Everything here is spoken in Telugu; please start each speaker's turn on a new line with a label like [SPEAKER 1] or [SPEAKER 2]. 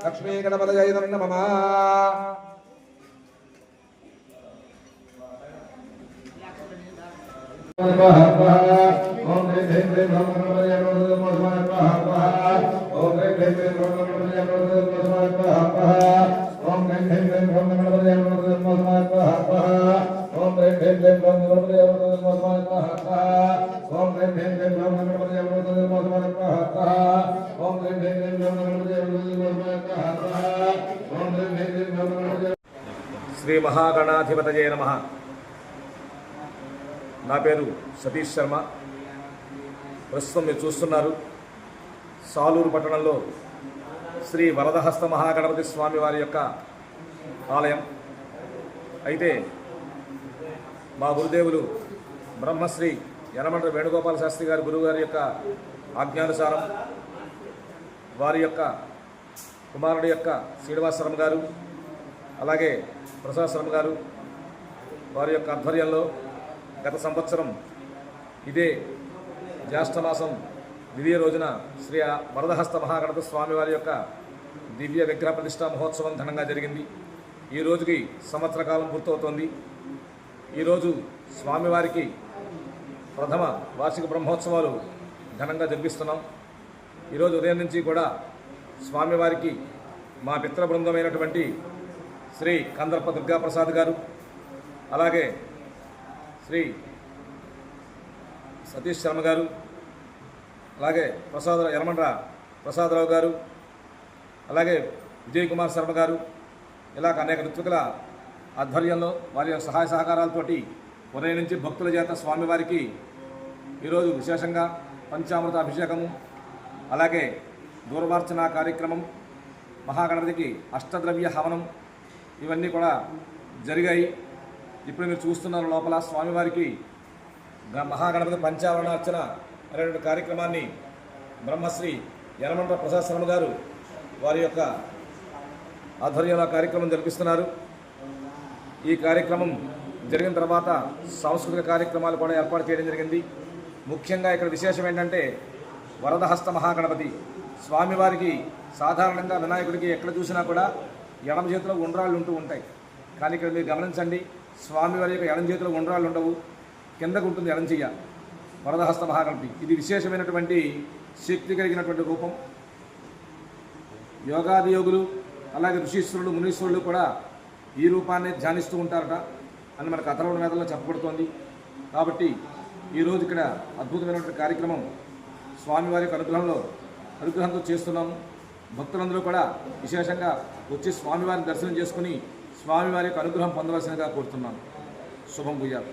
[SPEAKER 1] లక్ష్మీ గణపతయై నమః. ఓం హ్రీం హ్రీం హ్రీం ఓం గణపతయే నమః. ఓం హ్రీం హ్రీం హ్రీం ఓం గణపతయే నమః. ఓం హ్రీం హ్రీం హ్రీం ఓం గణపతయే నమః. ఓం హ్రీం హ్రీం హ్రీం ఓం గణపతయే నమః. ఓం హ్రీం హ్రీం హ్రీం ఓం గణపతయే నమః. ఓం హ్రీం హ్రీం హ్రీం ఓం గణపతయే నమః. ఓం హ్రీం హ్రీం హ్రీం ఓం గణపతయే. శ్రీ మహాగణాధిపతయే నమః. నా పేరు సతీష్ శర్మ. ప్రస్తుతం మీరు చూస్తున్నారు సాలూరు పట్టణంలో శ్రీ వరదహస్త మహాగణపతి స్వామి వారి యొక్క ఆలయం. అయితే మా గురుదేవులు బ్రహ్మశ్రీ యనమల వేణుగోపాల శాస్త్రి గారి గురువు గారి యొక్క ఆజ్ఞానుసారం వారి యొక్క కుమారుడి యొక్క శ్రీనివాసరామ గారు, అలాగే ప్రసాద్ శర్మ గారు వారి యొక్క ఆధ్వర్యంలో గత సంవత్సరం ఇదే జ్యేష్ఠమాసం ద్వితీయ రోజున శ్రీ వరదహస్త మహాగణపతి స్వామి వారి యొక్క దివ్య విగ్రహ ప్రతిష్ఠా మహోత్సవం ఘనంగా జరిగింది. ఈ రోజుకి సంవత్సర కాలం పూర్తవుతోంది. ఈరోజు స్వామివారికి ప్రథమ వార్షిక బ్రహ్మోత్సవాలు ఘనంగా జరిపిస్తున్నాం. ఈరోజు ఉదయం నుంచి కూడా స్వామివారికి మా మిత్ర బృందమైనటువంటి శ్రీ కందర్ప దుర్గాప్రసాద్ గారు, అలాగే శ్రీ సతీష్ శర్మ గారు, అలాగే యనమండ్ర ప్రసాదరావు గారు, అలాగే విజయ్ కుమార్ శర్మ గారు, ఇలాగ అనేక ఋత్వికుల ఆధ్వర్యంలో వారి సహాయ సహకారాలతోటి ఉదయం నుంచి భక్తుల చేత స్వామివారికి ఈరోజు విశేషంగా పంచామృత అభిషేకము, అలాగే దూర్వార్చన కార్యక్రమం, మహాగణపతికి అష్టద్రవ్య హవనం ఇవన్నీ కూడా జరిగాయి. ఇప్పుడు మీరు చూస్తున్నారు లోపల స్వామివారికి మహాగణపతి పంచావరణార్చన అనేటువంటి కార్యక్రమాన్ని బ్రహ్మశ్రీ యనమండ్ర ప్రసాద్ శర్మ గారు వారి యొక్క ఆధ్వర్యంలో కార్యక్రమం జరిపిస్తున్నారు. ఈ కార్యక్రమం జరిగిన తర్వాత సాంస్కృతిక కార్యక్రమాలు కూడా ఏర్పాటు చేయడం జరిగింది. ముఖ్యంగా ఇక్కడ విశేషం ఏంటంటే వరదహస్త మహాగణపతి స్వామివారికి సాధారణంగా వినాయకుడికి ఎక్కడ చూసినా కూడా ఎడమ చేతిలో ఉండ్రాళ్ళు ఉంటూ ఉంటాయి. కానీ ఇక్కడ మీరు గమనించండి, స్వామివారి యొక్క ఎడం చేతిలో ఉండ్రాళ్ళు ఉండవు, కిందకు ఉంటుంది ఎడం చెయ్య. వరదహస్త మహాగణపతి ఇది విశేషమైనటువంటి శక్తి కలిగినటువంటి రూపం. యోగాది యోగులు, అలాగే ఋషీశ్వరులు, మునీశ్వరులు కూడా ఈ రూపాన్ని ధ్యానిస్తూ ఉంటారట అని మనకు అథర్వణ వేదంలో చెప్పబడుతోంది. కాబట్టి ఈరోజు ఇక్కడ అద్భుతమైనటువంటి కార్యక్రమం స్వామివారి యొక్క అనుగ్రహంతో చేస్తున్నాము. భక్తులందరూ కూడా విశేషంగా వచ్చి స్వామివారిని దర్శనం చేసుకుని స్వామివారి యొక్క అనుగ్రహం పొందవలసిందిగా కోరుతున్నాను. శుభం భూయాత్.